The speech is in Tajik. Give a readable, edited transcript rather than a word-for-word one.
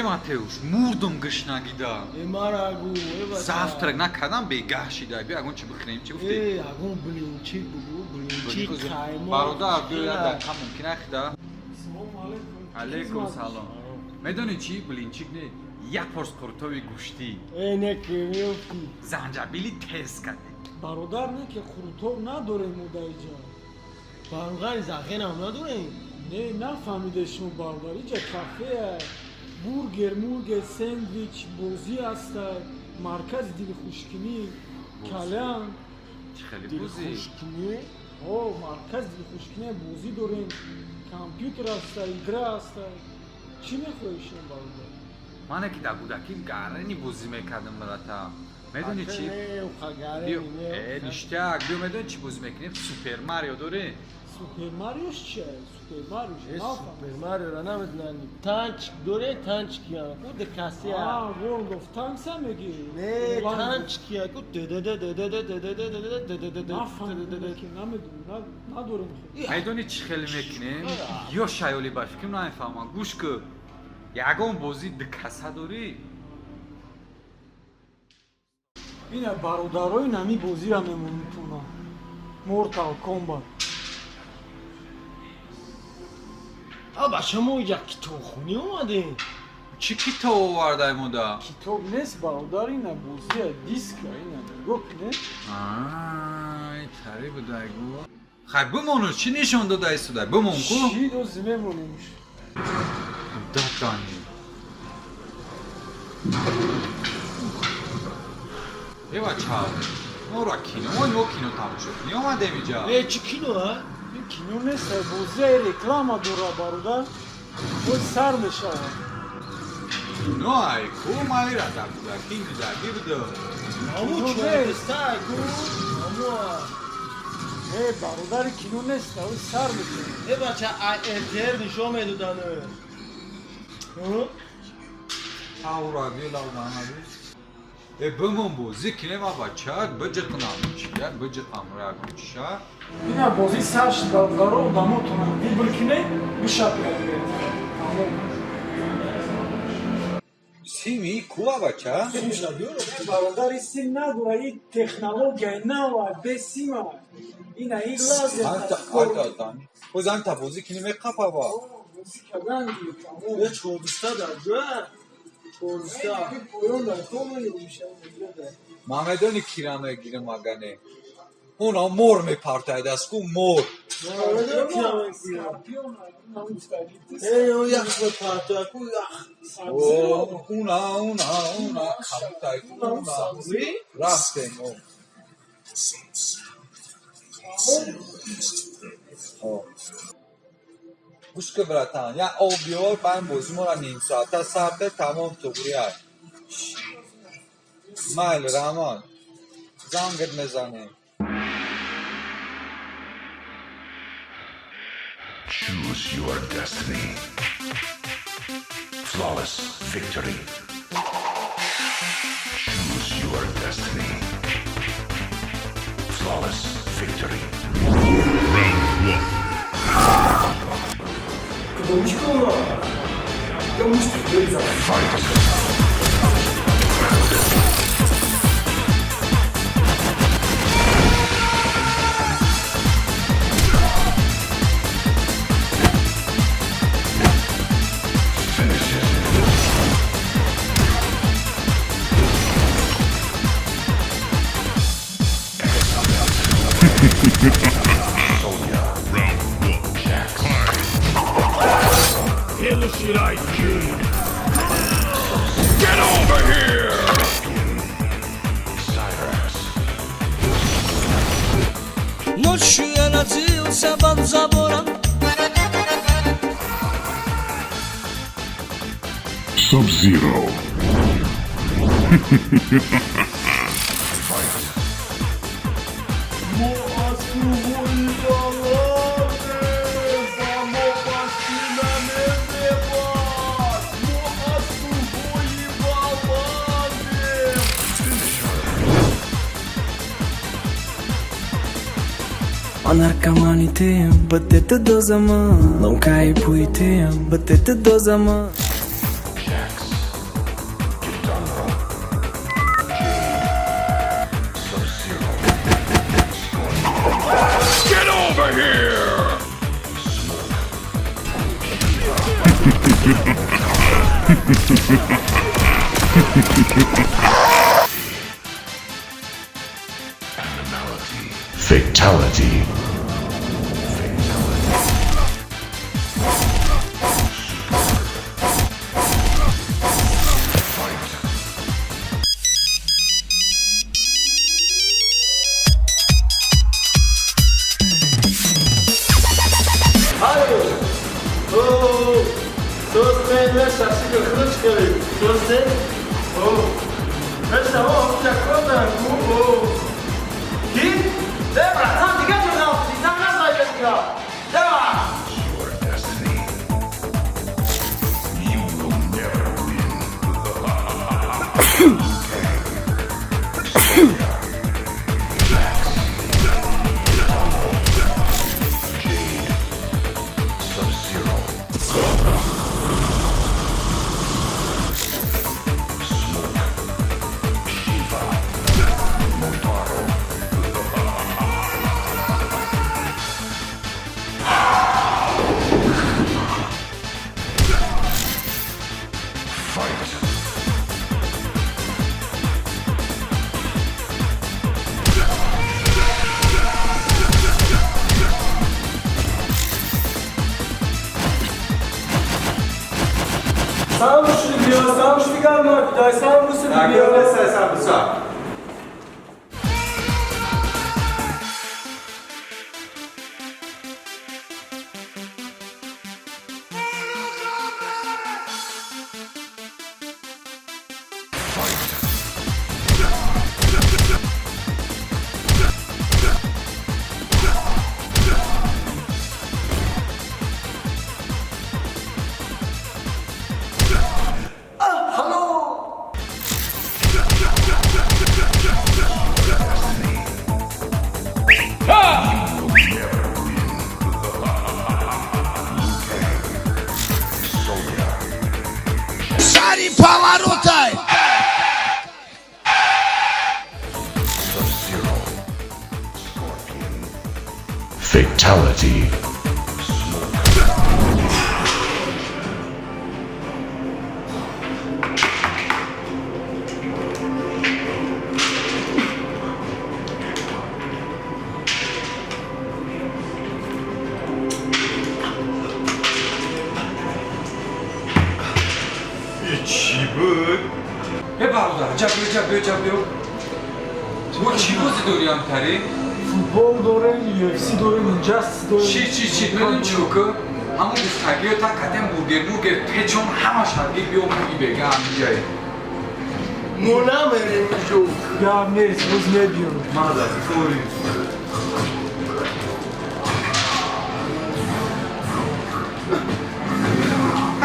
Mateusz, murdom gâșnaghi da. Maragu, Завтра на канам бегаши да, бе агон чи бихнем чи гуфти. агон блинчи, блинчи каймо. Бародар бия да, кам мумкин ах да. Алейкум салом. Медони чи блинчик не? Як порс куртови гушти. Не кемиофти. Занҷабили тез кади. бародар не ки хуртов надорем удаиҷа. Бародар захенам надорем. Не нафаҳмиде шумо бародар иҷа кафея. бургер, сэндвич, бозӣ аста, маркази дилхушкинӣ, калян. Чӣ хеле бозӣ? Дилхушкинӣ? Маркази дилхушкинӣ бозӣ дорем, компютер аста, игра аста. Чӣ мехоҳӣ шумо бародар? Мане ки дар кӯдаким гаррени бозӣ мекардам братам. Медони чӣ? Ништяк, биё медони чӣ бозӣ мекунем? Супер Марио дорем? Супер Мариош чия? Супер Мариош нафаҳмидам. Супер Мариоро намедонам. Танчик доре, танчики худ касия. World of Tanks ҳам мегӣ? Не, танчики худ нафаҳмидам ки намедонам, надорем. медони чӣ хеле мекунем? ё шаёлӣ ба фикрам намефаҳмам. гӯш кӯ. Ягон бозӣ дукаса дорӣ? ина бародарои нами бозира мемонтунам. Mortal Kombat. ба шумо иҷа китобхонӣ омадем? Чӣ китоб овардаи мода? Китоб нест бародар, ина бозия диска, ина нигоҳ кунед. Тари будай гу. Хай бимону, чӣ нишон додаи судай? Бимон ку? Чӣ дози мемонемш? Датани. Бача, мора кино, мо кино тамошо кунем омадем иҷа. Чӣ кино а? Ин кино нест, бозия реклама дора бародар. Боз сар мешавад. Кино ай, ку майра дар кӯдакӣ бидагӣ буду. Аму чордестай ку? Аму бародари кино нест, ои сар мешавад. бача РТР нишон медоданд. Аура вилавданаби. Бимон бозӣ кинем а бачак, биҷиқнам чия, биҷиқам рагуча. ина бозӣ сарш даро дамотонам вибр кине бишапяд. Сими кува бача? бародар ин сим надора, ин технологияи нава без сима. ина ин лазер. Боз анта бозӣ кинем қапава. бозӣ кардан чордеста дар ҷоя? Чордеста. поён дар комаи мешавад. Ман медони кира мегирам агане. Уна мор мепартояд аст ку мор. Уна каптай рафтем. гӯш ки братан, як об биёр ба ин бозӣ мора ним соата сарда тамом туғрияй. Майли Рамон, зангет мезанем. Choose your destiny. Flawless victory. Choose your destiny. Flawless victory. Round 1. Fight. Hear the shit I do. Get over here! Cyrus. Noci è la zio sabato sabora. Sub-Zero. Narcomani tem, bater-te 2 a mão. Não cai por tem, bater-te 2 a mão. Jax. Fatality. Hayır. Oo. Söz verme şaşırı kılıç kırık. Söz de. Oo. Mesela o olacak o da bu. Kim? Devra sen dikkat et al. Sen nasıl ayrıldın ya? Devra. Your destiny. You will never win. Jade. Sub-Zero. Smoke. Shiva. Motaro. Fight. Sam studio, sam ścigamy, daj sam musi Tak, studio. görürse hesabı sağ. Шари поворотай! Sub-Zero. Scorpion. Fatality. چی بود؟ یه برادر جبیو تو چی بازی دوری هم تری؟ Futbol دارن، UFC دارن، اینجاست دارن. چی بدون چوکه همون بستگی تا کتن بورگر پیچون همه شرگی بیو بگی بگه همین جایی Mona verin şu. Ya Meris, biz ne diyoruz? مادر خوری